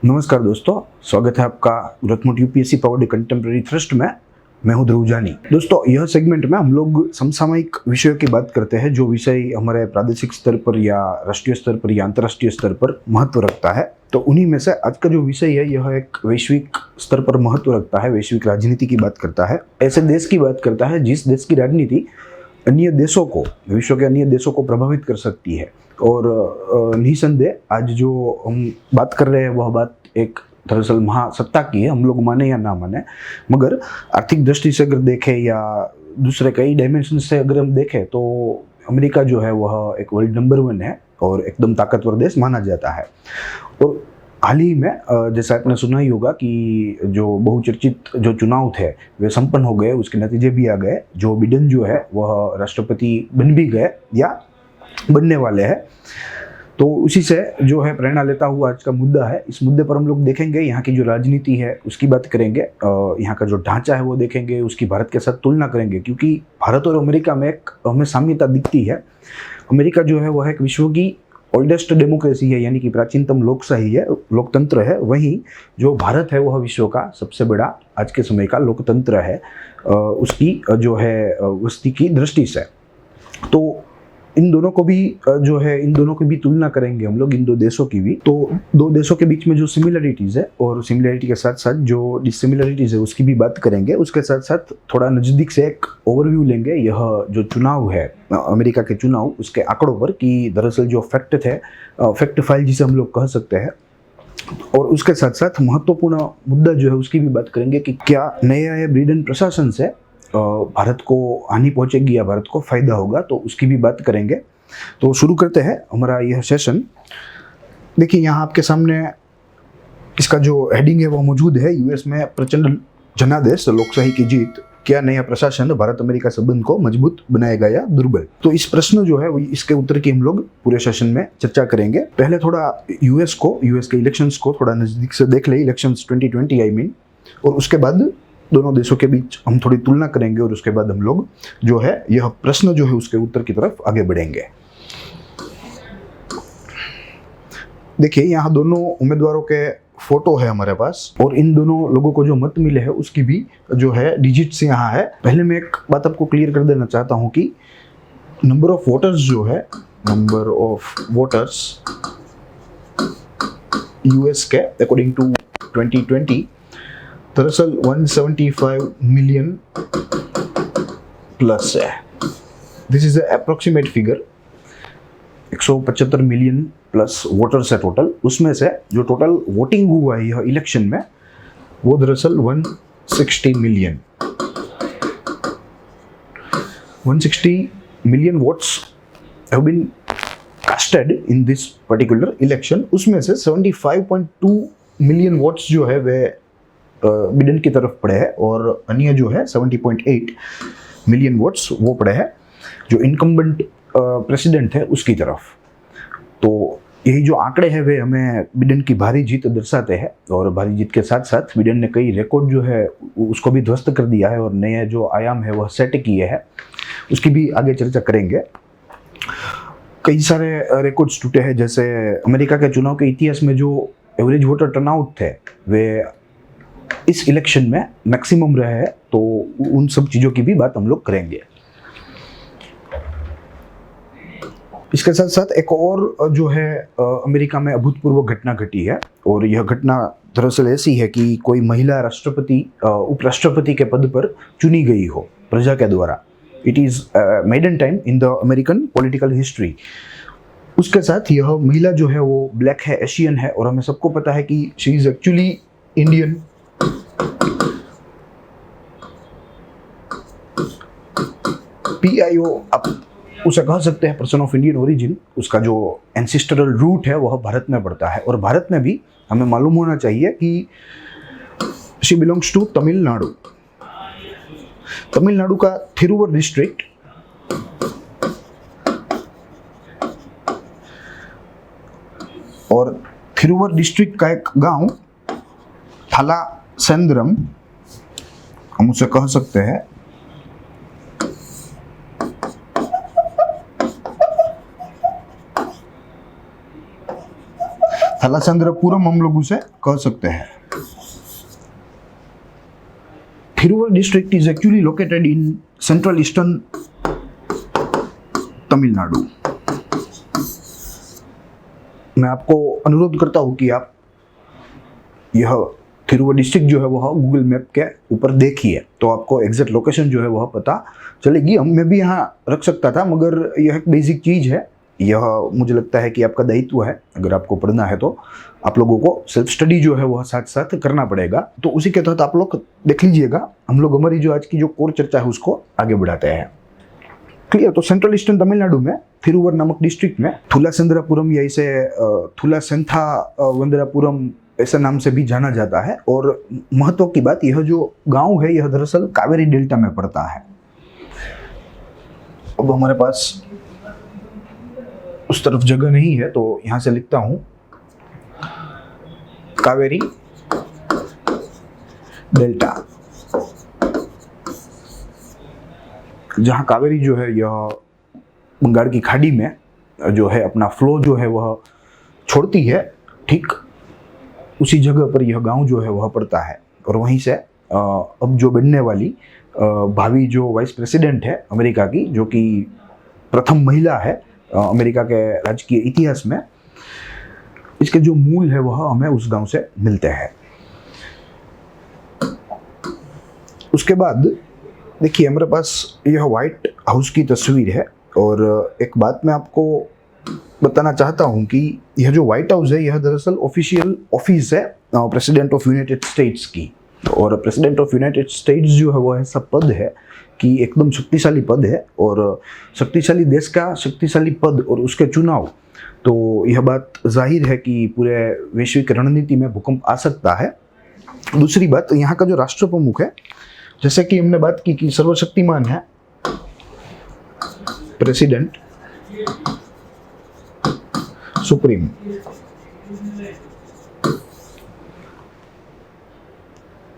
नमस्कार दोस्तों, स्वागत है आपका रत्मुट यूपीएससी पावर्ड कंटेम्प्रेरी थ्रस्ट में। मैं हूं ध्रुव जानी। दोस्तों, यह सेगमेंट में हम लोग समसामयिक विषयों की बात करते हैं जो विषय हमारे प्रादेशिक स्तर पर या राष्ट्रीय स्तर पर या अंतर्राष्ट्रीय स्तर पर महत्व रखता है। तो उन्हीं में से आज का जो विषय है यह एक वैश्विक स्तर पर महत्व रखता है, वैश्विक राजनीति की बात करता है। ऐसे देश की बात करता है जिस देश की राजनीति अन्य देशों को, विश्व के अन्य देशों को प्रभावित कर सकती है। और निसंदेह आज जो हम बात कर रहे हैं वह बात एक दरअसल महासत्ता की है, हम लोग माने या ना माने। मगर आर्थिक दृष्टि से अगर देखें या दूसरे कई डायमेंशन से अगर हम देखें तो अमेरिका जो है वह एक वर्ल्ड नंबर 1 है और एकदम ताकतवर देश माना जाता है। और हाल ही में जैसा आपने सुना ही होगा कि जो बहुचर्चित जो चुनाव थे वे संपन्न हो गए, उसके नतीजे भी आ गए। जो बिडेन जो है वह राष्ट्रपति बन भी गए या बनने वाले हैं। तो उसी से जो है प्रेरणा लेता हुआ आज का मुद्दा है। इस मुद्दे पर हम लोग देखेंगे यहाँ की जो राजनीति है उसकी बात करेंगे, यहाँ का जो ढांचा है वो देखेंगे, उसकी भारत के साथ तुलना करेंगे, क्योंकि भारत और अमेरिका में एक हमें साम्यता दिखती है। अमेरिका जो है वह एक विश्व की ओल्डेस्ट डेमोक्रेसी है, यानी कि प्राचीनतम लोकशाही है, लोकतंत्र है। वहीं जो भारत है वह विश्व का सबसे बड़ा आज के समय का लोकतंत्र है, उसकी जो है वस्ती की दृष्टि से। तो इन दोनों को भी जो है इन दोनों की भी तुलना करेंगे हम लोग, इन दो देशों की भी। तो दो देशों के बीच में जो सिमिलरिटीज़ है और सिमिलरिटी के साथ साथ जो डिसिमिलरिटीज़ है उसकी भी बात करेंगे। उसके साथ साथ थोड़ा नज़दीक से एक ओवरव्यू लेंगे यह जो चुनाव है अमेरिका के चुनाव, उसके आंकड़ों पर, कि दरअसल जो फैक्ट थे, फैक्ट फाइल जिसे हम लोग कह सकते हैं। और उसके साथ साथ महत्वपूर्ण मुद्दा जो है उसकी भी बात करेंगे कि क्या नए बिडेन प्रशासन से भारत को हानि पहुंचेगी या भारत को फायदा होगा, तो उसकी भी बात करेंगे। तो शुरू करते हैं हमारा यह सेशन। देखिए, यहाँ आपके सामने इसका जो हेडिंग है वो मौजूद है। यूएस में प्रचंड जनादेश, लोकशाही की जीत, क्या नया प्रशासन भारत अमेरिका संबंध को मजबूत बनाएगा या दुर्बल। तो इस प्रश्न जो है वो इसके उत्तर की हम लोग पूरे सेशन में चर्चा करेंगे। पहले थोड़ा यूएस के इलेक्शंस को थोड़ा नजदीक से देख ले, इलेक्शंस 2020 आई मीन। और उसके बाद दोनों देशों के बीच हम थोड़ी तुलना करेंगे और उसके बाद हम लोग जो है यह प्रश्न जो है उसके उत्तर की तरफ आगे बढ़ेंगे। देखिए, यहाँ दोनों उम्मीदवारों के फोटो है हमारे पास और इन दोनों लोगों को जो मत मिले हैं उसकी भी जो है डिजिट्स यहाँ है। पहले मैं एक बात आपको क्लियर कर देना चाहता हूँ कि नंबर ऑफ वोटर्स जो है, नंबर ऑफ वोटर्स यूएस के अकॉर्डिंग टू 2020 दरअसल 175 मिलियन प्लस है। This is approximate figure. 175 million plus voters है टोटल। उसमें से जो टोटल वोटिंग हुआ है यह इलेक्शन में वो दरअसल 160 million 160 million votes have been casted in this particular election. उसमें से 75.2 मिलियन वोट्स जो है वे बिडेन की तरफ पड़े हैं और अन्य जो है 70.8 मिलियन वोट्स वो पड़े हैं जो इनकम्बेंट प्रेसिडेंट है उसकी तरफ। तो यही जो आंकड़े हैं वे हमें बिडेन की भारी जीत दर्शाते हैं। और भारी जीत के साथ साथ बिडेन ने कई रिकॉर्ड जो है उसको भी ध्वस्त कर दिया है और नए जो आयाम है वह सेट किए हैं, उसकी भी आगे चर्चा करेंगे। कई सारे रिकॉर्ड्स टूटे हैं, जैसे अमेरिका के चुनाव के इतिहास में जो एवरेज वोटर टर्नआउट थे वे इस इलेक्शन में मैक्सिमम रहे हैं। तो उन सब चीज़ों की भी बात हम लोग करेंगे। इसके साथ साथ एक और जो है अमेरिका में अभूतपूर्व घटना घटी है और यह घटना दरअसल ऐसी है कि कोई महिला राष्ट्रपति उपराष्ट्रपति के पद पर चुनी गई हो प्रजा के द्वारा। It is maiden time in the American political history. उसके साथ यह महिला जो है वो ब्लैक है, एशियन है और हमें सबको पता है कि she is actually Indian. PIO आप उसे कह सकते हैं, पर्सन ऑफ इंडियन ओरिजिन। उसका जो एंसेस्टरल रूट है वह भारत में पड़ता है और भारत में भी हमें मालूम होना चाहिए कि she belongs to Tamil Nadu. Tamil Nadu का थिरुवर डिस्ट्रिक्ट और थिरुवर डिस्ट्रिक्ट का एक गांव थाला सेंद्रम हम उसे कह सकते हैं। थलाचंद्रपुरम हम लोग उसे कह सकते हैं। Thiruvarur district is actually located in central eastern Tamil Nadu. मैं आपको अनुरोध करता हूं कि आप यह थिरुवर डिस्ट्रिक्ट जो है वह गूगल मैप के ऊपर देखिए, तो आपको एग्जैक्ट लोकेशन जो है वह पता चलेगी। मैं भी यहाँ रख सकता था, मगर यह एक बेसिक चीज़ है। यह मुझे लगता है कि आपका दायित्व है, अगर आपको पढ़ना है तो आप लोगों को सेल्फ स्टडी जो है वह साथ साथ करना पड़ेगा। तो उसी के तहत आप लोग देख लीजिएगा, हम लोग हमारी जो आज की जो कोर चर्चा है उसको आगे बढ़ाते हैं। क्लियर? तो सेंट्रल ईस्टर्न तमिलनाडु में थिरुवर नामक डिस्ट्रिक्ट में थुलाचंद्रपुरम या इसे थुलासेंथावंदरापुरम ऐसे नाम से भी जाना जाता है। और महत्व की बात, यह जो गांव है यह दरअसल कावेरी डेल्टा में पड़ता है। अब हमारे पास उस तरफ जगह नहीं है, तो यहां से लिखता हूं कावेरी डेल्टा। जहां कावेरी जो है यह बंगाल की खाड़ी में जो है अपना फ्लो जो है वह छोड़ती है, ठीक उसी जगह पर यह गांव जो है वह पड़ता है। और वहीं से अब जो बनने वाली भावी जो वाइस प्रेसिडेंट है अमेरिका की, जो कि प्रथम महिला है अमेरिका के राजकीय इतिहास में, इसके जो मूल है वह हमें उस गांव से मिलते हैं। उसके बाद देखिए हमारे पास यह व्हाइट हाउस की तस्वीर है। और एक बात मैं आपको बताना चाहता हूं कि यह जो व्हाइट हाउस है यह दरअसल ऑफिशियल ऑफिस है प्रेसिडेंट ऑफ यूनाइटेड स्टेट्स की। और प्रेसिडेंट ऑफ यूनाइटेड स्टेट्स जो है वह ऐसा पद है कि एकदम शक्तिशाली पद है, और शक्तिशाली देश का शक्तिशाली पद और उसके चुनाव, तो यह बात जाहिर है कि पूरे वैश्विक रणनीति में भूकंप आ सकता है। दूसरी बात, यहाँ का जो राष्ट्र प्रमुख है, जैसे कि हमने बात की कि सर्वशक्तिमान है प्रेसिडेंट सुप्रीम,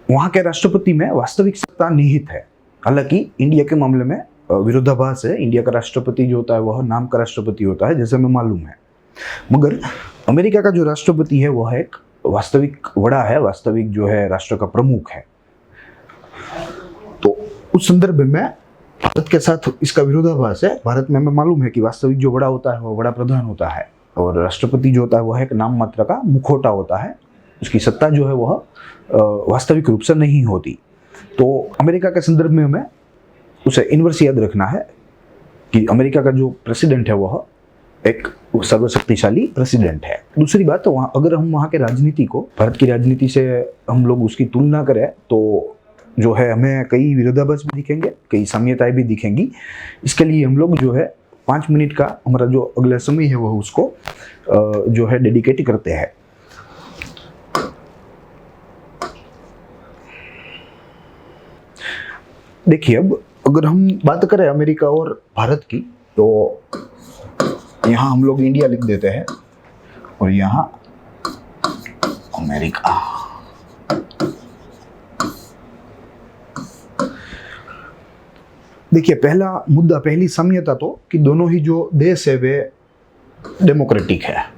वहां के राष्ट्रपति में वास्तविक सत्ता निहित है। हालांकि इंडिया के मामले में विरोधाभास है। इंडिया का राष्ट्रपति जो होता है वह नाम का राष्ट्रपति होता है, जैसे हमें मालूम है। मगर अमेरिका का जो राष्ट्रपति है वह एक वास्तविक वड़ा है, वास्तविक जो है राष्ट्र का प्रमुख है। तो उस संदर्भ में भारत के साथ इसका विरोधाभास है। भारत में हमें मालूम है कि वास्तविक जो बड़ा होता है वह बड़ा प्रधान होता है, और राष्ट्रपति जो होता है वह एक नाम मात्र का मुखौटा होता है। उसकी सत्ता जो है वह वास्तविक रूप से नहीं होती। तो अमेरिका के संदर्भ में हमें उसे इनवर्स याद रखना है कि अमेरिका का जो प्रेसिडेंट है वह एक सर्वशक्तिशाली प्रेसिडेंट है। दूसरी बात, तो अगर हम वहाँ के राजनीति को भारत की राजनीति से हम लोग उसकी तुलना करें तो जो है हमें कई विरोधाभास भी दिखेंगे, कई साम्यताएं भी दिखेंगी। इसके लिए हम लोग जो है 5 मिनट का हमारा जो अगला समय है वह उसको जो है डेडिकेट करते हैं। देखिए, अब अगर हम बात करें अमेरिका और भारत की, तो यहाँ हम लोग इंडिया लिख देते हैं और यहाँ अमेरिका। देखिए, पहला मुद्दा, पहली साम्यता तो कि दोनों ही जो देश है वे डेमोक्रेटिक है।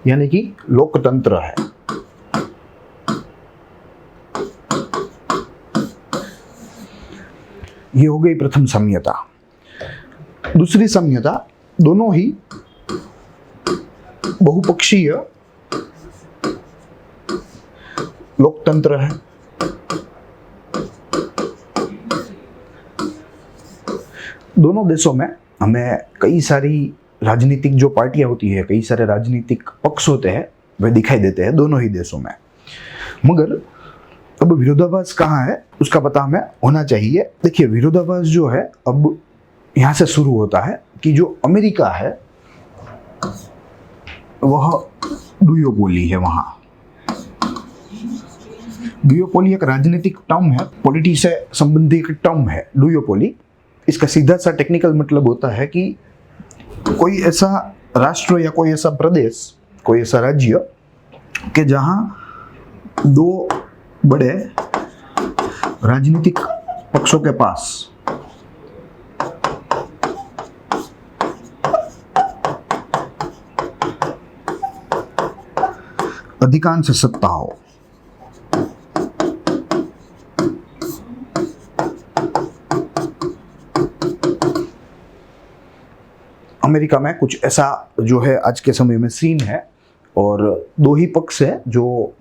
यानी कि लोकतंत्र है। ये हो गई प्रथम साम्यता। दूसरी साम्यता, दोनों ही बहुपक्षीय लोकतंत्र है। दोनों देशों में हमें कई सारी राजनीतिक जो पार्टियां होती है, कई सारे राजनीतिक पक्ष होते हैं, वे दिखाई देते हैं दोनों ही देशों में। मगर अब विरोधाभास कहाँ है उसका पता हमें होना चाहिए। देखिए, विरोधाभास जो है अब यहाँ से शुरू होता है कि जो अमेरिका है वह डुओपोली है। वहाँ डुओपोली एक राजनीतिक टर्म है, पॉलिटी से संबंधित टर्म है डुओपोली। इसका सीधा सा टेक्निकल मतलब होता है कि कोई ऐसा राष्ट्र या कोई ऐसा प्रदेश, कोई ऐसा राज्य कि जहां दो बड़े राजनीतिक पक्षों के पास अधिकांश सत्ता हो। अमेरिका में कुछ ऐसा जो है आज के समय में सीन है, और दो ही पक्ष है जो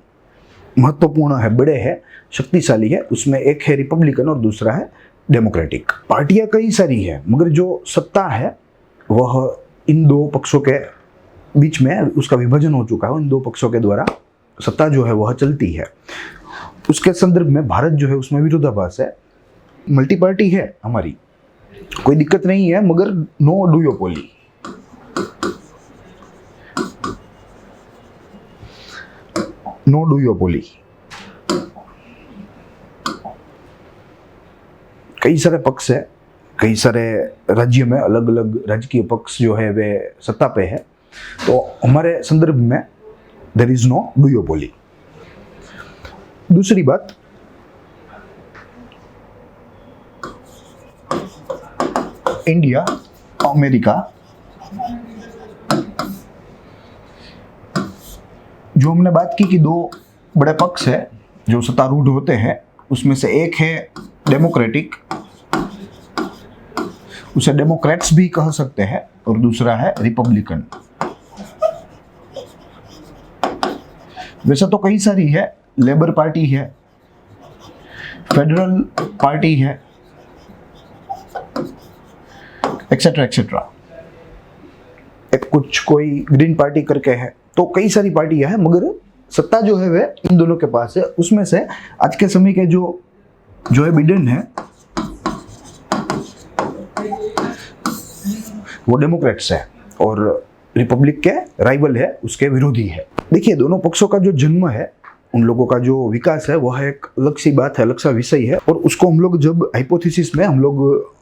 महत्वपूर्ण है, बड़े हैं, शक्तिशाली है। उसमें एक है रिपब्लिकन और दूसरा है डेमोक्रेटिक। पार्टियां कई सारी है, मगर जो सत्ता है वह इन दो पक्षों के बीच में उसका विभाजन हो चुका है। इन दो पक्षों के द्वारा सत्ता जो है वह चलती है। उसके संदर्भ में भारत जो है उसमें विरोधाभास है। मल्टी पार्टी है हमारी, कोई दिक्कत नहीं है, मगर नो डुओपोली। No duopoly. कई सारे पक्ष है, कई सारे राज्य में अलग अलग राजकीय पक्ष जो है वे सत्ता पे है, तो हमारे संदर्भ में देयर इज नो डुओपोली। दूसरी बात, इंडिया, अमेरिका, जो हमने बात की कि दो बड़े पक्ष है जो सत्तारूढ़ होते हैं, उसमें से एक है डेमोक्रेटिक, उसे डेमोक्रेट्स भी कह सकते हैं, और दूसरा है रिपब्लिकन। वैसे तो कई सारी है, लेबर पार्टी है, फेडरल पार्टी है, एक्सेट्रा एक्सेट्रा। एक कुछ कोई ग्रीन पार्टी करके है, तो कई सारी पार्टियां हैं, मगर सत्ता जो है वे इन दोनों के पास है। उसमें से आज के समय के जो है बिडेन है वो डेमोक्रेट्स है, और रिपब्लिक के राइवल है, उसके विरोधी है। देखिए, दोनों पक्षों का जो जन्म है, उन लोगों का जो विकास है, वह एक अलग सी बात है, अलग सा विषय है। और उसको हम लोग जब हाइपोथेसिस में हम लोग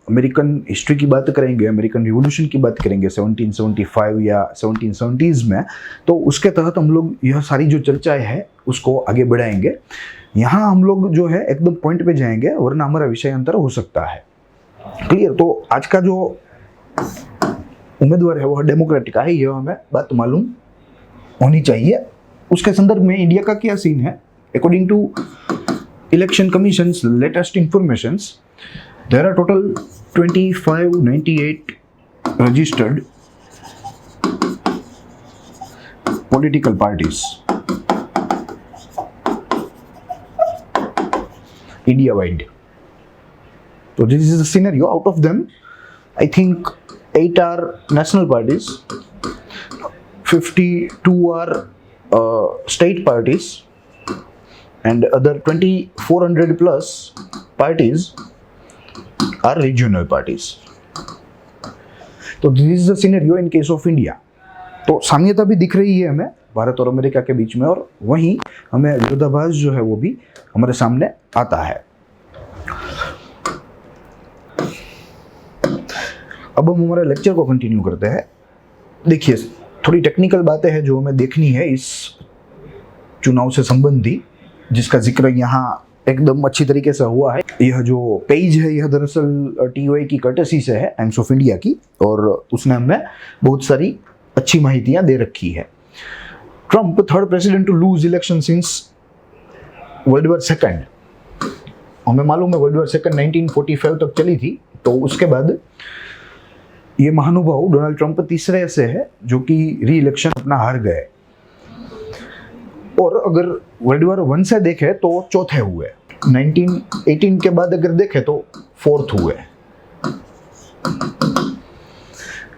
अमेरिकन हिस्ट्री की बात करेंगे, अमेरिकन रिवॉल्यूशन की बात करेंगे 1775 या 1770s में, तो उसके तहत हम लोग यह सारी जो चर्चाएं है उसको आगे बढ़ाएंगे। यहाँ हम लोग जो है एकदम पॉइंट पे जाएंगे, वरना हमारा विषय अंतर हो सकता है। क्लियर? तो आज का जो उम्मीदवार है वह डेमोक्रेटिक है, यह हमें बात मालूम होनी चाहिए। उसके संदर्भ में इंडिया का क्या सीन है? According to election commissions latest informations, there are total 2598 registered political parties India wide. So this is the scenario. Out of them, I think 8 are national parties, 52 are state parties, and other 2400 plus parties are regional parties. तो this is the scenario in case of India. तो साम्यता भी दिख रही है हमें भारत और America के बीच में, और वहीं हमें विरोधाभास जो है वो भी हमारे सामने आता है। अब हम हमारे लेक्चर को कंटिन्यू करते हैं। देखिए, थोड़ी टेक्निकल बातें हैं जो हमें देखनी है इस चुनाव से संबंधी, जिसका जिक्र यहाँ एकदम अच्छी तरीके से हुआ है। यह जो पेज है यह दरअसल TOI की कर्टेसी से है, टाइम्स ऑफ इंडिया की, और उसने हमें बहुत सारी अच्छी माहितियां दे रखी है। Trump, third president to lose election since world war second. हमें मालूम है वर्ल्ड वॉर सेकंड 1945 तक चली थी, तो उसके बाद ये महानुभाव डोनाल्ड ट्रंप तीसरे से है जो कि री इलेक्शन अपना हार गए, और अगर वर्ल्ड वॉर 1 से देखें तो चौथे हुए, 1918 के बाद अगर देखें तो फोर्थ हुए।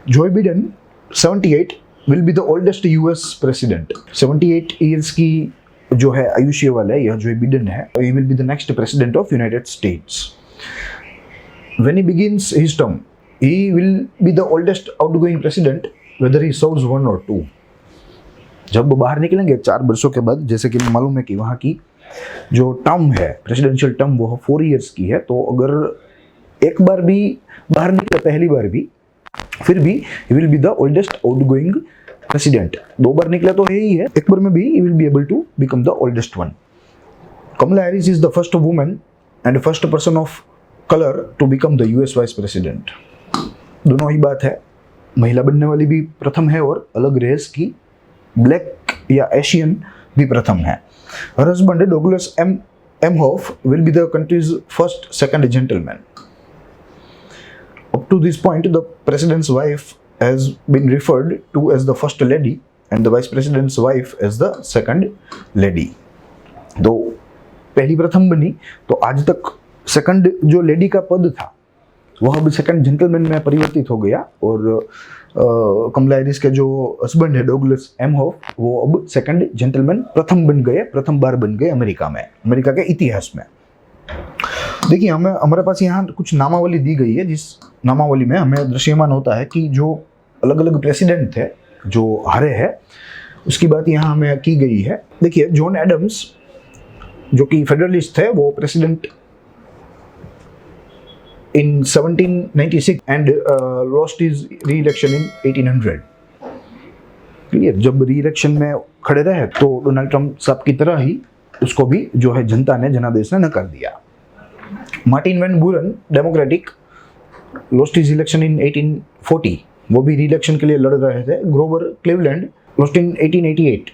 Joe Biden 78 will be the oldest US president. 78 years की जो है आयुष्य वाला है यह जो बिडेन है, ही will be the next president of United states. When he begins his term, he will be the oldest outgoing president weather he serves 1 or 2। जब बाहर निकलेंगे 4 वर्षों के बाद, जैसे कि मालूम है कि वहाँ की जो टर्म है, प्रेसिडेंशियल टर्म, वो 4 इयर्स की है, तो अगर एक बार भी बाहर निकले, पहली बार भी, फिर भी he will be the oldest outgoing president. 2 बार निकला तो है ही है, एक बार में भी he will be able to become the oldest one. Kamala Harris is the first woman and first person of colour to become the US vice president. दोनों ही बात है, महिला बनने वाली भी प्रथम है और अलग रेस की ब्लैक या एशियन भी प्रथम है। Her husband Douglas Emhoff will be the country's first second gentleman. Up to this point, the president's wife has been referred to as the first lady and the vice president's wife as the second lady. तो पहली प्रथम बनी तो आज तक second जो lady का पद था वह अब सेकंड जेंटलमैन में परिवर्तित हो गया और कमला हैरिस के जो हस्बैंड है डॉगलस एमहोफ वो अब सेकंड जेंटलमैन प्रथम बन गए, प्रथम बार बन गए अमेरिका में, अमेरिका के इतिहास में। देखिए हमें हमारे पास यहाँ कुछ नामावली दी गई है, जिस नामावली में हमें दृश्यमान होता है कि जो अलग अलग प्रेसिडेंट थे जो हारे हैं उसकी बात यहाँ हमें की गई है। देखिए जॉन एडम्स जो कि फेडरलिस्ट थे वो president in 1796 and lost his री इलेक्शन इन 1800। क्लियर, जब री इलेक्शन में खड़े रहे तो डोनाल्ड ट्रंप साहब की तरह ही उसको भी जो है जनता ने, जनादेश ने नकार दिया। Martin Van Buren Democratic lost his election in 1840, वो भी री इलेक्शन के लिए लड़ रहे थे। Grover Cleveland lost in 1888,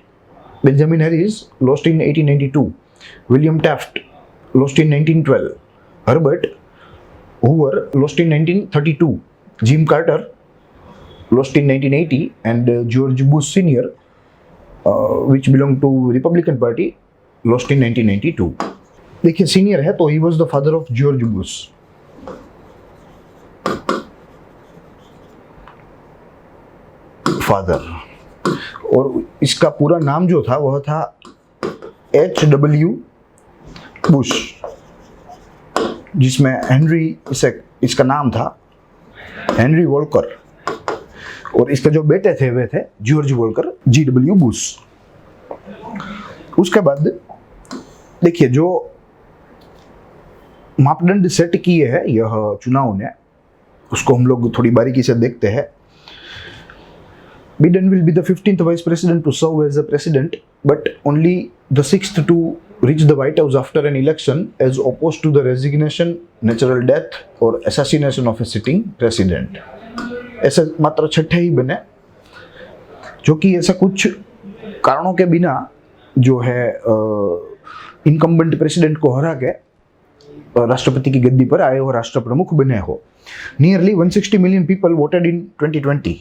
Benjamin Harris lost in 1892, William Taft lost in 1912, Herbert Hoover lost in 1932, Jim Carter lost in 1980 and George Bush Senior, which belonged to Republican Party, lost in 1992. देखिए senior है तो he was the father of George Bush. Father, और इसका पूरा नाम जो था वह था H.W. बुश, जिसमें हेनरी इसका नाम था हेनरी वॉल्कर, और इसके जो बेटे थे वे थे जॉर्ज वॉल्कर, G.W. बुश। उसके बाद देखिए जो मापदंड सेट किए हैं यह चुनाव ने, उसको हम लोग थोड़ी बारीकी से देखते हैं। Biden will be the 15th vice president to serve as a president, but only the 6th to reach the White House after an election, as opposed to the resignation, natural death or assassination of a sitting president. ऐसे मात्र छठे ही बने, जो कि ऐसा कुछ कारणों के बिना जो है इनकम्बेंट प्रेसिडेंट को हरा के राष्ट्रपति की गद्दी पर आए हो, राष्ट्र प्रमुख बने हो। नियरली 160 मिलियन पीपल वोटेड इन 2020,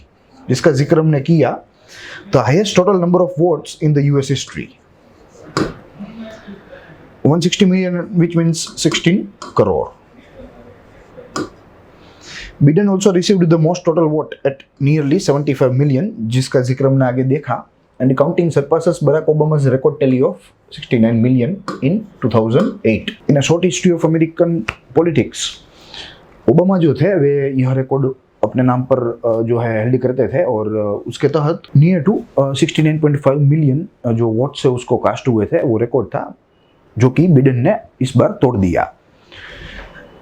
जिसका जिक्र हमने किया। The highest total number of votes in the US history, 160 million, which means 16 crore. Biden also received the most total vote at nearly 75 million, जिसका जिक्र हमने आगे देखा, and counting surpasses Barack Obama's record tally of 69 million in 2008. In a short history of American politics, Obama जो थे वे यह record अपने नाम पर जो है हेल्ड करते थे, और उसके तहत नियर टू 69.5 मिलियन जो वोट से उसको कास्ट हुए थे वो रिकॉर्ड था, जो कि बिडेन ने इस बार तोड़ दिया।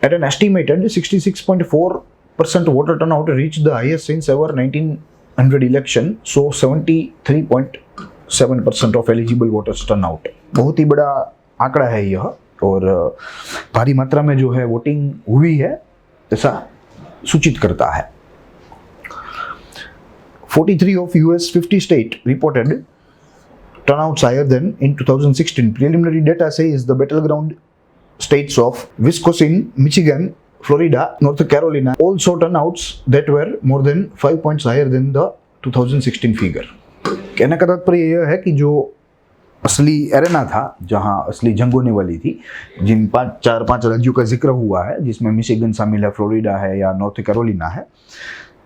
At an estimated 66.4% voter turnout reached the highest since ever 1900 election, so 73.7% of eligible voters turnout। बहुत ही बड़ा आंकड़ा है यह, और भारी मात्रा में जो है वोटिंग हुई है ऐसा सूचित करता है। 43 of US 50 state reported turnouts higher than in 2016. Preliminary data says the battleground states of Wisconsin, Michigan, Florida, North Carolina all saw turnouts that were more than 5 points higher than the 2016 figure. कहने का तात्पर्य यह है कि जो असली arena था, जहां असली जंग होने वाली थी, जिन 4-5 राज्यों का जिक्र हुआ है, जिसमें मिशिगन शामिल है, फ्लोरिडा है या नॉर्थ कैरोलिना है,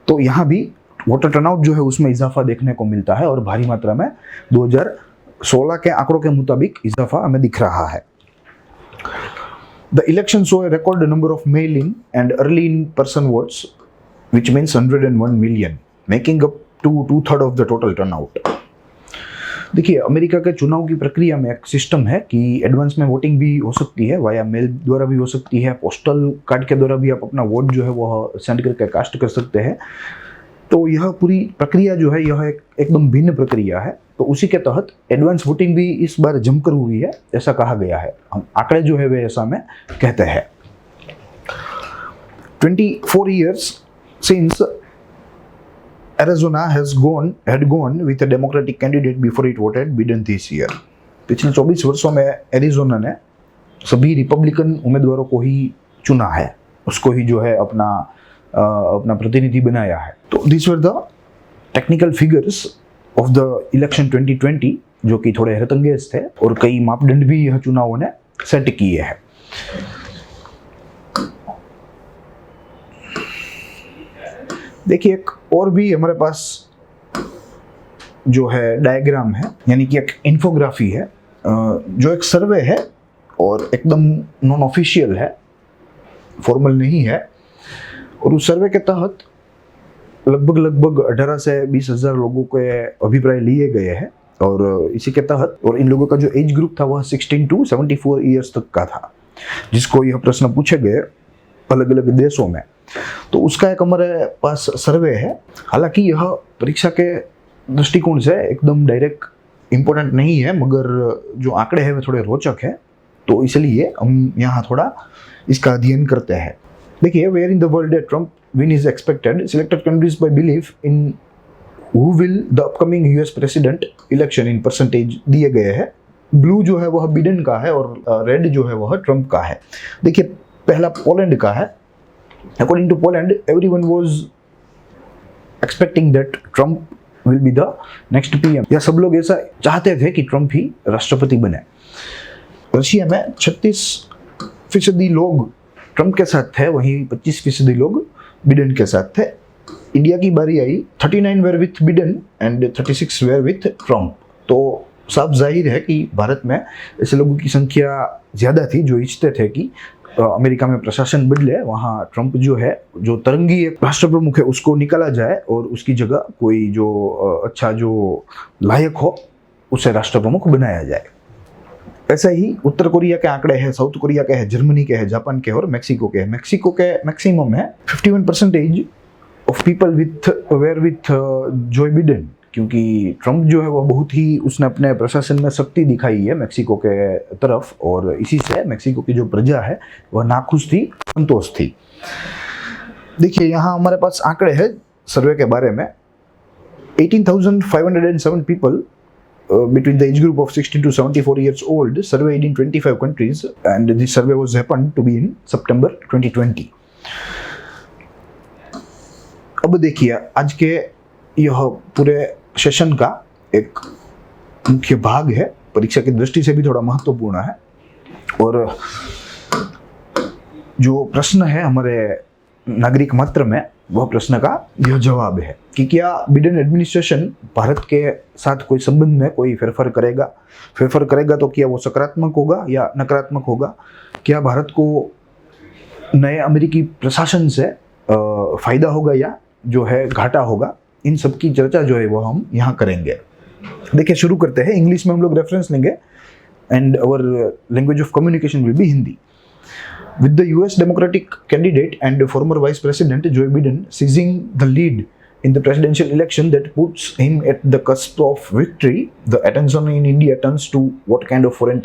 तो यहाँ भी वोटर टर्नआउट जो है उसमें इजाफा देखने को मिलता है, और भारी मात्रा में 2016 के आंकड़ों के मुताबिक इजाफा हमें दिख रहा है। The election saw a record number of mail-in and early in-person votes, which means 101 million, making up to 2/3 of the total turnout. देखिए अमेरिका के चुनाव की प्रक्रिया में एक सिस्टम है कि एडवांस में वोटिंग भी हो सकती है, वाया मेल द्वारा भी हो सकती है, पोस्टल कार्ड के द्वारा भी आप अपना वोट जो है वह सेंड करके कास्ट कर सकते हैं। तो यह पूरी प्रक्रिया जो है यह एकदम भिन्न प्रक्रिया है, तो उसी के तहत एडवांस वोटिंग भी इस बार जमकर हुई है, ऐसा कहा गया है। हम आंकड़े जो है वे ऐसा में कहते हैं। 24 years since Arizona had gone with a Democratic candidate before it voted Biden this year. पिछले 24 वर्षों में एरिजोना ने सभी रिपब्लिकन उम्मीदवारों को ही चुना है, उसको ही जो है अपना प्रतिनिधि बनाया है। तो this were the technical figures of the election 2020, जो कि थोड़े हैरतअंगेज थे और कई मापदंड भी यह चुनावों ने सेट किए हैं। देखिए, एक और भी हमारे पास जो है डायग्राम है, यानी कि एक इन्फोग्राफी है, जो एक सर्वे है और एकदम नॉन ऑफिशियल है, फॉर्मल नहीं है। और उस सर्वे के तहत लगभग 18 से 20 हज़ार लोगों के अभिप्राय लिए गए हैं और इसी के तहत, और इन लोगों का जो एज ग्रुप था वह 16 to 74 ईयर्स तक का था, जिसको यह प्रश्न पूछे गए अलग अलग देशों में। तो उसका एक हमारे पास सर्वे है। हालांकि यह परीक्षा के दृष्टिकोण से एकदम डायरेक्ट इम्पोर्टेंट नहीं है, मगर जो आंकड़े हैं वे थोड़े रोचक हैं, तो इसलिए हम यहाँ थोड़ा इसका अध्ययन करते हैं। देखिए, where in the world Trump win is expected, selected countries by belief in who will the upcoming US president election in percentage दिए गए हैं। ब्लू जो है वह बिडेन का है और रेड जो है वह ट्रम्प का है। देखिए, पहला पोलैंड का है। According to Poland, everyone was expecting that Trump will be the next PM. या सब लोग ऐसा चाहते थे कि ट्रम्प ही राष्ट्रपति बने। रशिया में 36% लोग ट्रम्प के साथ थे, वहीं 25% लोग बिडेन के साथ थे। इंडिया की बारी आई, 39 were with Biden and 36 were with Trump. तो साफ जाहिर है कि भारत में ऐसे लोगों की संख्या ज़्यादा थी जो इच्छते थे कि अमेरिका में प्रशासन बदले, वहाँ ट्रम्प जो है, जो तरंगी एक राष्ट्र प्रमुख है, उसको निकाला जाए और उसकी जगह कोई जो अच्छा, जो लायक हो, उसे राष्ट्र प्रमुख बनाया जाए। ऐसा ही उत्तर कोरिया के आंकड़े हैं, साउथ कोरिया के हैं, जर्मनी के हैं, जापान के और मेक्सिको के हैं। मेक्सिको के मैक्सिमम है 51% of people were with Joe Biden, क्योंकि ट्रम्प जो है वह बहुत ही, उसने अपने प्रशासन में शक्ति दिखाई है मेक्सिको के तरफ, और इसी से मेक्सिको की जो प्रजा है वह नाखुश थी, संतोष थी। देखिए, यहाँ हमारे पास आंकड़े हैं सर्वे के बारे में। 18,507 people between the age group of 16 to 74 years old surveyed in 25 countries, and this survey was happened to be in September 2020. अब देखिए, आज के यह पूरे सेशन का एक मुख्य भाग है, परीक्षा की दृष्टि से भी थोड़ा महत्वपूर्ण है, और जो प्रश्न है हमारे नागरिक मात्र में, वह प्रश्न का यह जवाब है कि क्या बिडेन एडमिनिस्ट्रेशन भारत के साथ कोई संबंध में कोई फेरफार करेगा तो क्या वो सकारात्मक होगा या नकारात्मक होगा? क्या भारत को नए अमेरिकी प्रशासन से फायदा होगा या जो है घाटा होगा? इन सब की चर्चा जो है वो हम यहाँ करेंगे। देखिए, शुरू करते हैं। इंग्लिश में हम लोग रेफरेंस लेंगे and our language of communication will be Hindi. With the US Democratic candidate and former Vice President Joe Biden seizing the lead in the presidential election that puts him at the cusp of victory, the attention in India turns to what kind of foreign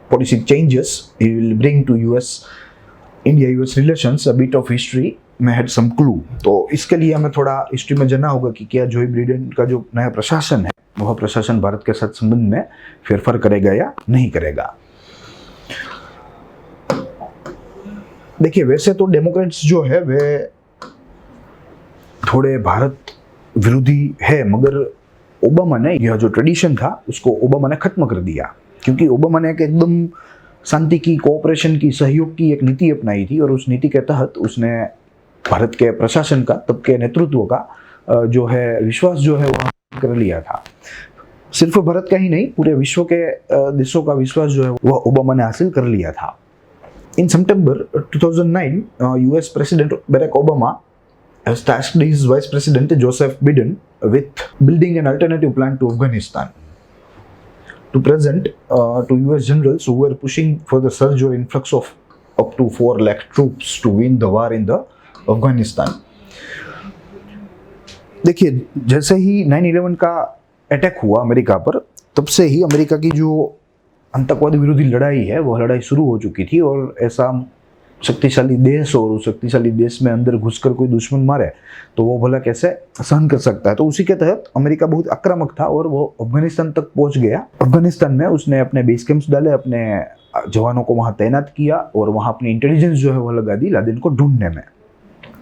policy changes he will bring to India-US relations. A bit of history may had some clue. तो इसके लिए हमें थोड़ा history में जानना होगा कि क्या जो बिडेन का जो नया प्रशासन है, वह प्रशासन भारत के साथ संबंध में फेरफार करेगा या नहीं करेगा। देखिए, वैसे तो डेमोक्रेट्स जो है वे थोड़े भारत विरोधी है, मगर ओबामा ने यह जो ट्रेडिशन था उसको ओबामा ने खत्म कर दिया, क्योंकि ओबामा ने एक एकदम शांति की, कोऑपरेशन की, सहयोग की एक नीति अपनाई थी, और उस नीति के तहत उसने भारत के प्रशासन का, तब के नेतृत्व का जो है विश्वास जो है वह कर लिया था। सिर्फ भारत का ही नहीं, पूरे विश्व के देशों का विश्वास जो है वह ओबामा ने हासिल कर लिया था। In September 2009, US President Barack Obama has tasked his Vice President Joseph Biden with building an alternative plan to Afghanistan to present to US generals who were pushing for the surge or influx of up to 4 lakh troops to win the war in the Afghanistan. देखिए, जैसे ही 9/11 का attack हुआ America पर, तब से ही America की जो आतंकवाद विरोधी लड़ाई है वह लड़ाई शुरू हो चुकी थी, और ऐसा शक्तिशाली देश और उस शक्तिशाली देश में अंदर घुसकर कोई दुश्मन मारे तो वो भला कैसे सहन कर सकता है। तो उसी के तहत अमेरिका बहुत आक्रामक था और वो अफगानिस्तान तक पहुंच गया। अफगानिस्तान में उसने अपने बेस कैंप्स डाले, अपने जवानों को वहां तैनात किया और वहां अपनी इंटेलिजेंस जो है वो लगा दी लादेन को ढूंढने में।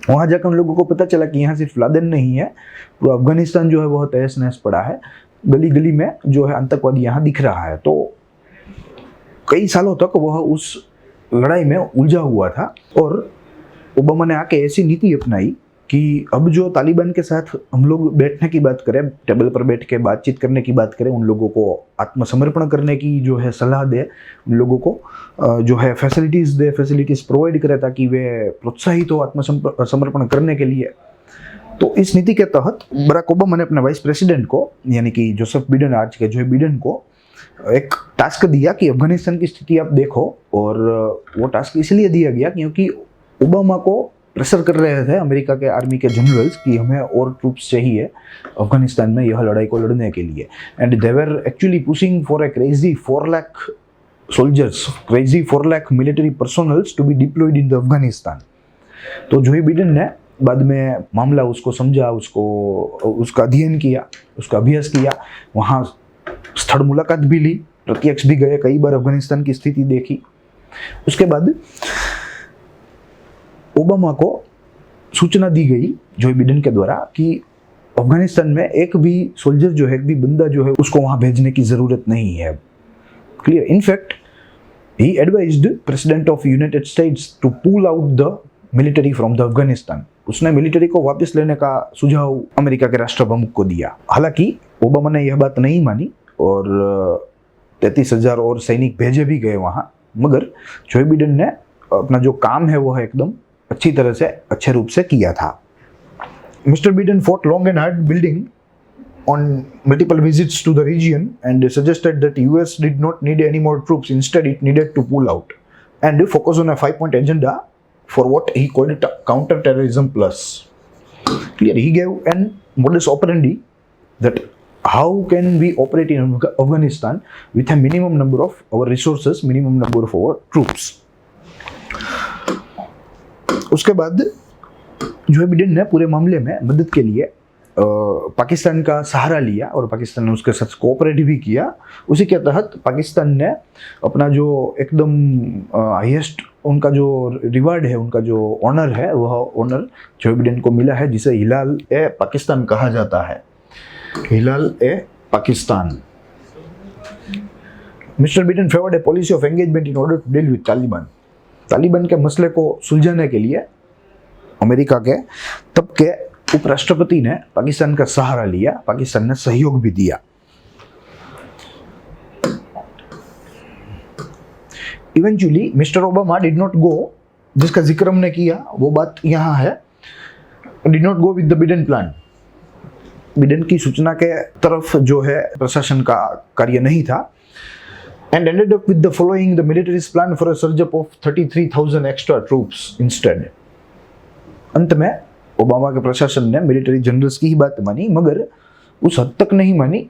वहां जाकर उन लोगों को पता चला कि यहाँ सिर्फ लादेन नहीं है, पूरा अफगानिस्तान जो है वह तहस नहस पड़ा है, गली गली में जो है आतंकवादी यहाँ दिख रहा है। तो कई सालों तक वह उस लड़ाई में उलझा हुआ था और ओबामा ने आके ऐसी नीति अपनाई कि अब जो तालिबान के साथ हम लोग बैठने की बात करें, टेबल पर बैठ के बातचीत करने की बात करें, उन लोगों को आत्मसमर्पण करने की जो है सलाह दे, उन लोगों को जो है फैसिलिटीज प्रोवाइड करे ताकि वे प्रोत्साहित हो आत्मसमर्पण करने के लिए। तो इस नीति के तहत बराक ओबामा ने अपने वाइस प्रेसिडेंट को यानी कि जोसेफ बिडेन, आज के जो बिडेन को एक टास्क दिया कि अफगानिस्तान की स्थिति आप देखो। और वो टास्क इसलिए दिया गया क्योंकि ओबामा को प्रेशर कर रहे थे अमेरिका के आर्मी के जनरल्स कि हमें और ट्रूप्स चाहिए अफगानिस्तान में यह लड़ाई को लड़ने के लिए। And they were actually pushing for a crazy 4 lakh soldiers, crazy 4 lakh military personnels to be deployed in the Afghanistan. तो जो बिडेन ने बाद में मामला उसको समझा, उसका अध्ययन किया, उसका अभ्यास किया, वहाँ स्थल मुलाकात भी ली, प्रत्यक्ष भी गए, कई बार अफगानिस्तान की स्थिति देखी। उसके बाद ओबामा को सूचना दी गई जो बिडेन के द्वारा कि अफगानिस्तान में एक भी सोल्जर जो है, एक भी बंदा जो है उसको वहां भेजने की जरूरत नहीं है। Clear. In fact he advised president of United States to pull out the military from the Afghanistan. उसने मिलिट्री को वापस लेने का सुझाव अमेरिका के राष्ट्र प्रमुख को दिया। हालांकि ओबामा ने यह बात नहीं मानी और 33,000 और सैनिक भेजे भी गए वहां, मगर जो बिडेन ने अपना जो काम है वह एकदम अच्छी तरह से, अच्छे रूप से किया था। Mister Biden fought long and hard building on multiple visits to the region and suggested that US did not need any more troops. Instead, it needed to pull out and focus on a 5-point agenda for what he called it counter-terrorism plus. Clear. He gave an modus operandi that how can we operate in Afghanistan with a minimum number of our resources, minimum number of our troops. उसके बाद Joe Biden ने पूरे मामले में मदद के लिए पाकिस्तान का सहारा लिया और पाकिस्तान ने उसके साथ कोऑपरेट भी किया। उसी के तहत पाकिस्तान ने अपना जो एकदम हाईएस्ट उनका जो रिवार्ड है, उनका जो ऑनर है, वह ऑनर जो बिडेन को मिला है, जिसे हिलाल ए पाकिस्तान कहा जाता है। हिलाल ए Pakistan. Mister Biden favoured a policy of engagement in order to deal with Taliban. Taliban के मसले को सुलझाने के लिए अमेरिका के तब के उपराष्ट्रपति ने पाकिस्तान का सहारा लिया, पाकिस्तान ने सहयोग भी दिया। Eventually mister Obama did not go, जिसका जिक्र हमने किया वो बात यहाँ है, did not go with the Biden plan. Biden की सूचना के तरफ जो है प्रशासन का कार्य नहीं था। And ended up with the following: the military's plan for a surge up of 33,000 extra troops instead. अंत में ओबामा के प्रशासन ने मिलिट्री जनरल्स की ही बात मानी, मगर उस हद तक नहीं मानी,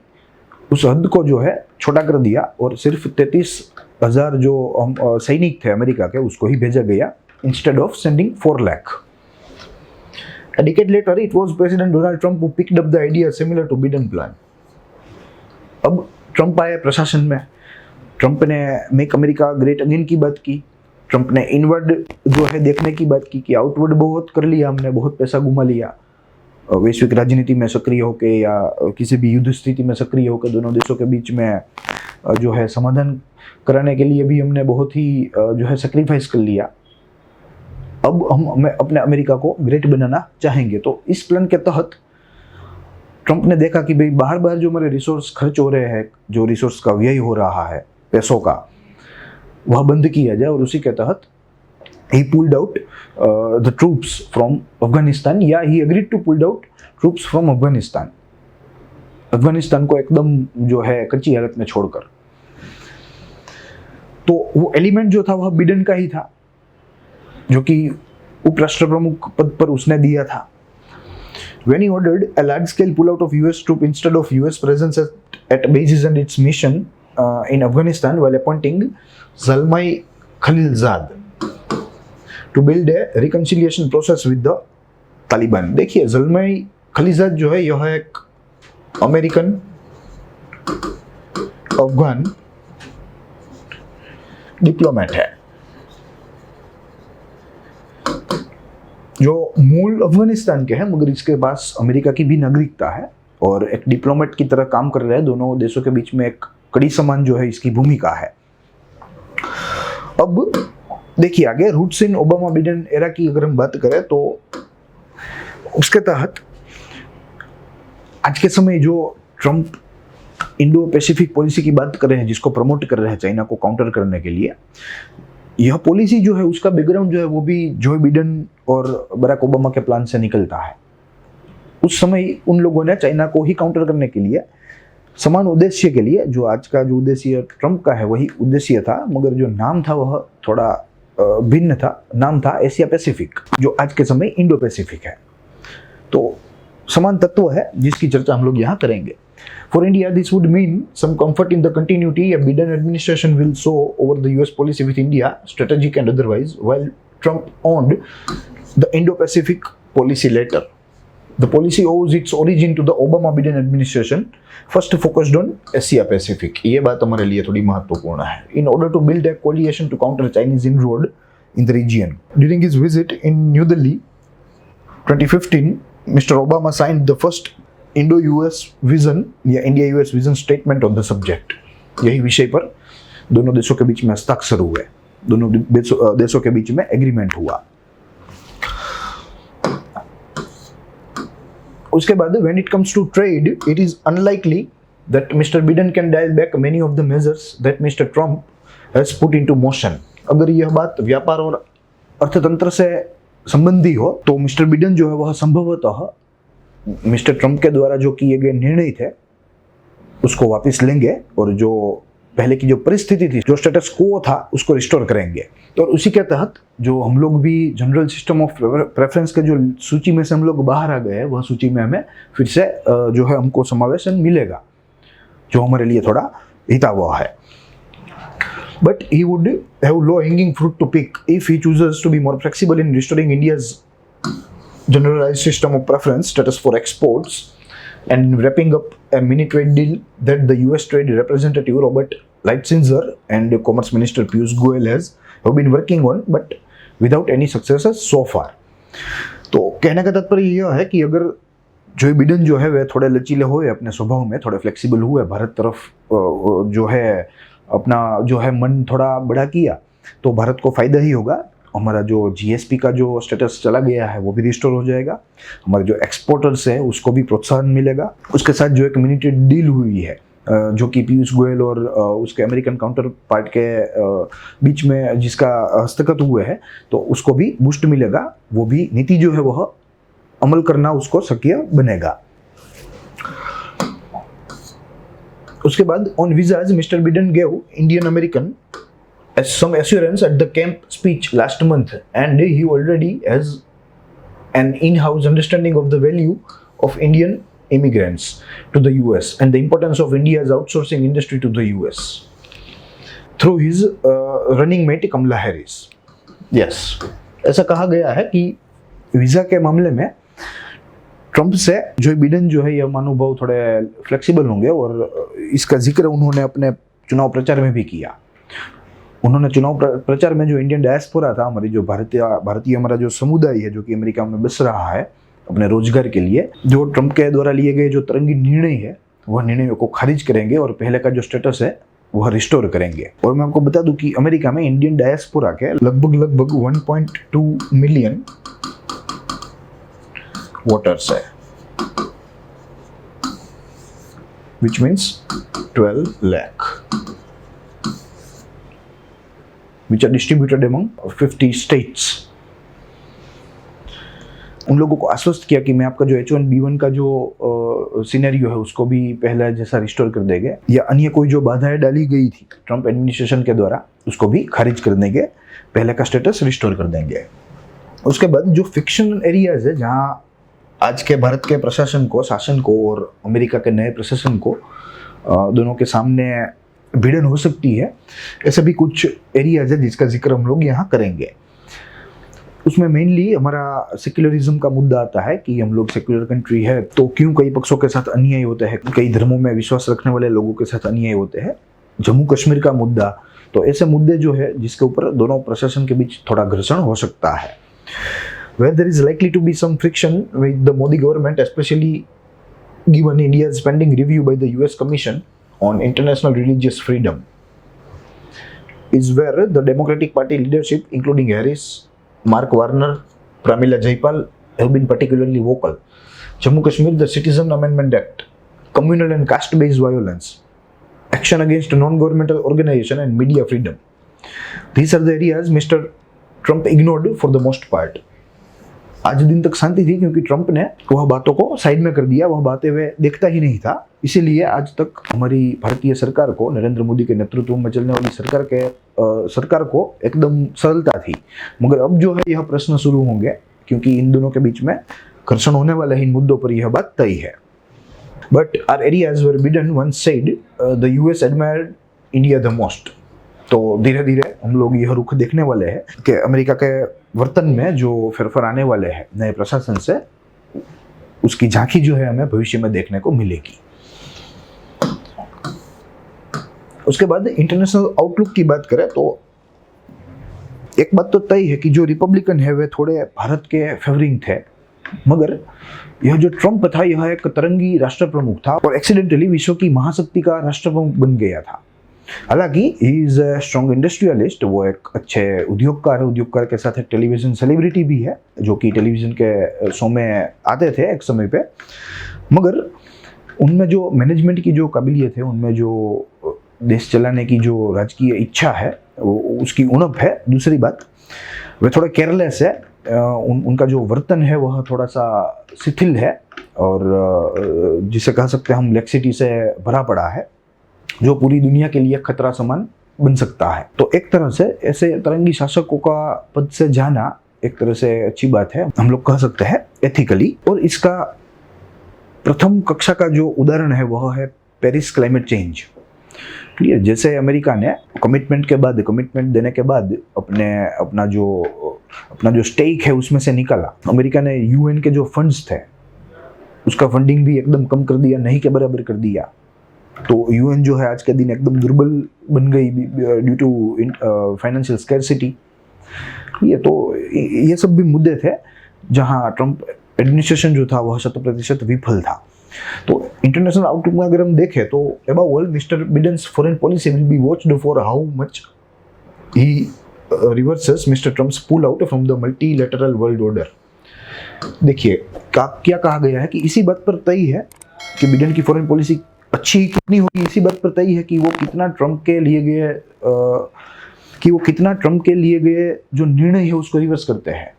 उस हद को जो है छोटा कर दिया और सिर्फ 33,000 जो सैनिक थे अमेरिका के उसको ही भेजा गया instead of sending 4 lakh. A decade later, it was President Donald Trump who picked up the idea similar to Biden plan. अब ट्रंप आए प्रशासन में, ट्रंप ने मेक अमेरिका ग्रेट अगेन की बात की, ट्रंप ने इनवर्ड जो है देखने की बात की कि आउटवर्ड बहुत कर लिया हमने, बहुत पैसा घुमा लिया, वैश्विक राजनीति में सक्रिय होकर या किसी भी युद्ध स्थिति में सक्रिय होकर दोनों देशों के बीच में जो है समाधान कराने के लिए भी हमने बहुत ही जो है सेक्रीफाइस कर लिया। अब हम अपने अमेरिका को ग्रेट बनाना चाहेंगे। तो इस प्लान के तहत ट्रंप ने देखा कि भाई बाहर बाहर जो हमारे रिसोर्स खर्च हो रहे हैं, जो रिसोर्स का व्यय हो रहा है पैसों का, वह बंद किया जाए और उसी के तहत he pulled out the troops from Afghanistan, या he agreed to pull out troops from Afghanistan, Afghanistan को एकदम जो है कच्ची हालत में छोड़कर। तो वो एलिमेंट जो था वह बिडेन का ही था, जो कि उपराष्ट्र प्रमुख पद पर उसने दिया था। When he ordered a large-scale pullout of US troops instead of US presence at bases and its mission in Afghanistan while appointing Zalmay Khalilzad to build a reconciliation process with the Taliban. देखिए, ज़ल्मई खलीजाद जो है यह एक American Afghan diplomat है जो मूल अफगानिस्तान के हैं, मगर इसके पास अमेरिका की भी नागरिकता है और एक डिप्लोमेट की तरह काम कर रहे हैं। दोनों देशों के बीच में एक कड़ी समान जो है इसकी भूमिका है। अब देखिए आगे roots in Obama Biden era की अगर हम बात करें तो उसके तहत आज के समय जो ट्रंप इंडो पैसिफिक पॉलिसी की बात कर रहे हैं, जिसको प्रमोट कर रहे हैं चाइना को काउंटर करने के लिए, यह पॉलिसी जो है उसका बैकग्राउंड जो है वो भी जो बिडेन और बराक ओबामा के प्लान से निकलता है। उस समय उन लोगों ने चाइना को ही काउंटर करने के लिए समान उद्देश्य के लिए, जो आज का जो उद्देश्य ट्रंप का है वही उद्देश्य था, मगर जो नाम था वह थोड़ा भिन्न था। नाम था एशिया पैसिफिक, जो आज के समय इंडो पैसिफिक है। तो समान तत्व है जिसकी चर्चा हम लोग यहाँ करेंगे। For India, this would mean some comfort in the continuity a Biden administration will show over the US policy with India, strategic and otherwise, while Trump owned the Indo-Pacific policy later. The policy owes its origin to the Obama-Biden administration, first focused on Asia-Pacific. ये बात हमारे लिए थोड़ी महत्वपूर्ण है. In order to build a coalition to counter Chinese inroad in the region. During his visit in New Delhi, 2015, Mr. Obama signed the first Indo US vision या India US vision statement on the subject. यही विषय पर दोनों देशों के बीच में हस्ताक्षर हुए, दोनों देशों के बीच में एग्रीमेंट हुआ। उसके बाद when it comes to trade, it is unlikely that mister Biden can dial back many of the measures that mister Trump has put into motion. अगर यह बात व्यापार और अर्थतंत्र से संबंधी हो तो मिस्टर बिडेन जो है वह संभवतः मिस्टर ट्रंप के द्वारा जो किए गए निर्णय थे उसको वापस लेंगे और जो पहले की जो परिस्थिति थी, जो स्टेटस को था, उसको रिस्टोर करेंगे। तो उसी के तहत जो हम लोग भी जनरल सिस्टम ऑफ प्रेफरेंस के जो सूची में से हम लोग बाहर आ गए हैं, वह सूची में हमें फिर से जो है हमको समावेशन मिलेगा, जो हमारे लिए थोड़ा हितावह है। But he would have low hanging fruit to pick if he chooses to be more flexible in restoring India's generalized system of preference status for exports and wrapping up a mini trade deal that the US Trade Representative Robert Lighthizer and Commerce Minister Piyush Goyal have been working on, but without any successes so far. तो कहने का तात्पर्य यह है कि अगर Joe Biden जो है वे थोड़े लचीले हुए, अपने स्वभाव में थोड़े फ्लेक्सिबल हुए, भारत तरफ जो है अपना जो है मन थोड़ा बड़ा किया, तो भारत को फायदा ही होगा। हमारा जो जीएसपी का जो स्टेटस चला गया है वो भी रिस्टोर हो जाएगा, हमारे जो एक्सपोर्टर्स है उसको भी प्रोत्साहन मिलेगा। उसके साथ जो एक मिनी ट्रेड डील हुई है जो कि पीयूष गोयल और उसके अमेरिकन काउंटर पार्ट के बीच में जिसका हस्तक्षेप हुए है, तो उसको भी बूस्ट मिलेगा। वो भी नीति जो है वह अमल करना उसको शक्य बनेगा। उसके बाद on visas mister Biden gave Indian American some assurance at the camp speech last month, and he already has an in-house understanding of the value of Indian immigrants to the US and the importance of India's outsourcing industry to the US through his running mate Kamala Harris. Yes, ऐसा कहा गया है कि visa के मामले में Trump से Joe Biden जो है यह महानुभाव थोड़े फ्लेक्सिबल होंगे और इसका जिक्र उन्होंने अपने चुनाव प्रचार में भी किया। उन्होंने चुनाव प्रचार में जो इंडियन डायस्पोरा था, हमारी जो भारतीय हमारा जो समुदाय है जो कि अमेरिका में बस रहा है अपने रोजगार के लिए, जो ट्रंप के द्वारा लिए गए जो तरंगी निर्णय है वह निर्णयों को खारिज करेंगे और पहले का जो स्टेटस है वह रिस्टोर करेंगे। और मैं आपको बता दूं कि अमेरिका में इंडियन डायस्पोरा के लगभग 1.2 मिलियन वोटर्स है, which means 12 lakh, which are distributed among 50 states. उन लोगों को आश्वस्त किया कि मैं आपका जो H1B1 का जो सिनेरियो है उसको भी पहले जैसा रिस्टोर कर देंगे, या अन्य कोई जो बाधाएं डाली गई थी ट्रंप एडमिनिस्ट्रेशन के द्वारा उसको भी खारिज कर देंगे, पहले का स्टेटस रिस्टोर कर देंगे। उसके बाद जो फिक्शनल एरियाज है जहाँ आज के भारत के प्रशासन को, शासन को और अमेरिका के नए प्रशासन को दोनों के सामने भिड़न हो सकती है, ऐसे भी कुछ एरियाज है जिसका जिक्र हम लोग यहाँ करेंगे। उसमें मेनली हमारा सेक्युलरिज्म का मुद्दा आता है कि हम लोग सेक्युलर कंट्री है तो क्यों कई पक्षों के साथ अन्याय होते हैं, कई धर्मों में विश्वास रखने वाले लोगों के साथ अन्याय होते हैं। जम्मू कश्मीर का मुद्दा, तो ऐसे मुद्दे जो है जिसके ऊपर दोनों प्रशासन के बीच थोड़ा घर्षण हो सकता है। Where there is likely to be some friction with the Modi government, especially given India's pending review by the US Commission on International Religious Freedom, is where the Democratic Party leadership, including Harris, Mark Warner, Pramila Jayapal, have been particularly vocal. Jammu Kashmir, the Citizen Amendment Act, communal and caste-based violence, action against non-governmental organization and media freedom. These are the areas Mr. Trump ignored for the most part. आज दिन तक शांति थी क्योंकि Trump ने वह बातों को side में कर दिया, वह बातें वे देखता ही नहीं था। इसीलिए आज तक हमारी भारतीय सरकार को, नरेंद्र मोदी के नेतृत्व में चलने वाली सरकार को एकदम सरलता थी। मगर अब जो है यह प्रश्न शुरू होंगे क्योंकि इन दोनों के बीच में घर्षण होने वाले इन मुद्दों पर यह बात तय है। But are areas where Biden once said the US admired India the most. तो धीरे धीरे हम लोग यह रुख देखने वाले हैं कि अमेरिका के वर्तन में जो फेरफार आने वाले हैं नए प्रशासन से, उसकी झांकी जो है हमें भविष्य में देखने को मिलेगी। उसके बाद इंटरनेशनल आउटलुक की बात करें तो एक बात तो तय है कि जो रिपब्लिकन है वे थोड़े भारत के फेवरिंग थे, मगर यह जो ट्रंप था यह एक तरंगी राष्ट्र प्रमुख था और एक्सीडेंटली विश्व की महाशक्ति का राष्ट्र प्रमुख बन गया था। हालांकि he is a strong industrialist, वो एक अच्छे उद्योगकार है, उद्योगकार के साथ एक टेलीविजन सेलिब्रिटी भी है जो कि टेलीविजन के शो में आते थे एक समय पे। मगर उनमें जो मैनेजमेंट की जो काबिलियत है, उनमें जो देश चलाने की जो राजकीय इच्छा है, उसकी उणप है। दूसरी बात, वे थोड़ा केयरलेस है, उनका जो वर्तन है वह थोड़ा सा शिथिल है और जिसे कह सकते हैं हम लेक्सिटी से भरा पड़ा है, जो पूरी दुनिया के लिए खतरा समान बन सकता है। तो एक तरह से ऐसे तरंगी शासकों का पद से जाना एक तरह से अच्छी बात है, हम लोग कह सकते हैं एथिकली। और इसका प्रथम कक्षा का जो उदाहरण है वह है पेरिस क्लाइमेट चेंज। क्लियर, जैसे अमेरिका ने कमिटमेंट देने के बाद अपना जो स्टेक है उसमें से निकाला। अमेरिका ने यूएन के जो फंड्स थे उसका फंडिंग भी एकदम कम कर दिया, नहीं के बराबर कर दिया। तो यूएन जो है आज के दिन एकदम दुर्बल बन गई ड्यू टू फाइनेंशियल स्कैरसिटी। ये सब भी मुद्दे थे जहां ट्रंप एडमिनिस्ट्रेशन जो था वह 100% विफल था। तो इंटरनेशनल आउटलुक में अगर हम देखें तो above all mister Biden's foreign policy will be watched for how much he reverses mister Trump's pull out from the multilateral world order. देखिए क्या कहा गया है कि इसी बात पर तय है कि बिडेन की फॉरेन पॉलिसी अच्छी कितनी होगी, इसी बात पर तय है कि वो कितना ट्रंप के लिए गए जो निर्णय है उसको रिवर्स करते हैं।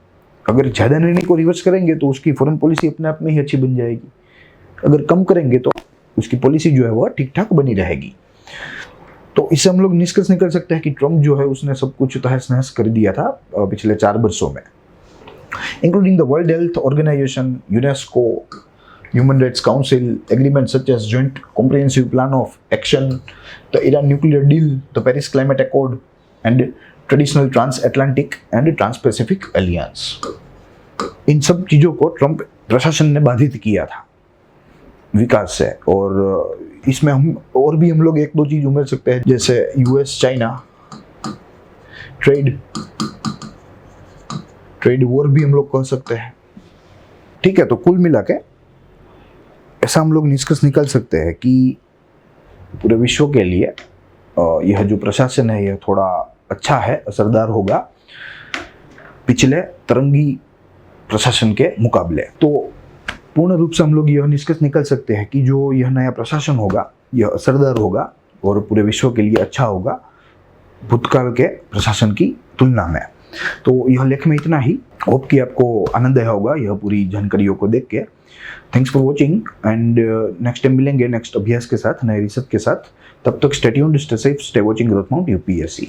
अगर ज़्यादा निर्णय को रिवर्स करेंगे तो उसकी फॉरेन पॉलिसी अपने आप में ही अच्छी बन जाएगी, अगर कम करेंगे तो उसकी पॉलिसी जो है वह ठीक ठाक बनी रहेगी। तो इससे हम लोग निष्कर्ष निकाल सकते हैं कि ट्रंप जो है उसने सब कुछ तहस नहस कर दिया था पिछले 4 वर्षों में, including the World Health Organization, UNESCO, Human Rights Council, agreements such as Joint Comprehensive Plan of Action, the Iran Nuclear Deal, the Paris Climate Accord, and traditional Transatlantic and Trans-Pacific Alliance. इन सब चीज़ों को Trump प्रशासन ने बाधित किया था विकास से, और इसमें हम लोग एक दो चीज़ उमेर सकते हैं, जैसे यूएस चाइना ट्रेड वॉर भी हम लोग कह सकते हैं। ठीक है, तो कुल मिला के ऐसा हम लोग निष्कर्ष निकाल सकते हैं कि पूरे विश्व के लिए यह जो प्रशासन है यह थोड़ा अच्छा है, असरदार होगा पिछले तरंगी प्रशासन के मुकाबले। तो पूर्ण रूप से हम लोग यह निष्कर्ष निकाल सकते हैं कि जो यह नया प्रशासन होगा यह असरदार होगा और पूरे विश्व के लिए अच्छा होगा भूतकाल के प्रशासन की तुलना में। तो यह लेख में इतना ही। होप कि आपको आनंद आया होगा यह पूरी जानकारियों को देख के। Thanks for watching and next time मिलेंगे नेक्स्ट अभ्यास के साथ, नए रिसर्च के साथ। तब तक stay tuned, stay safe, stay watching growth mount UPSC.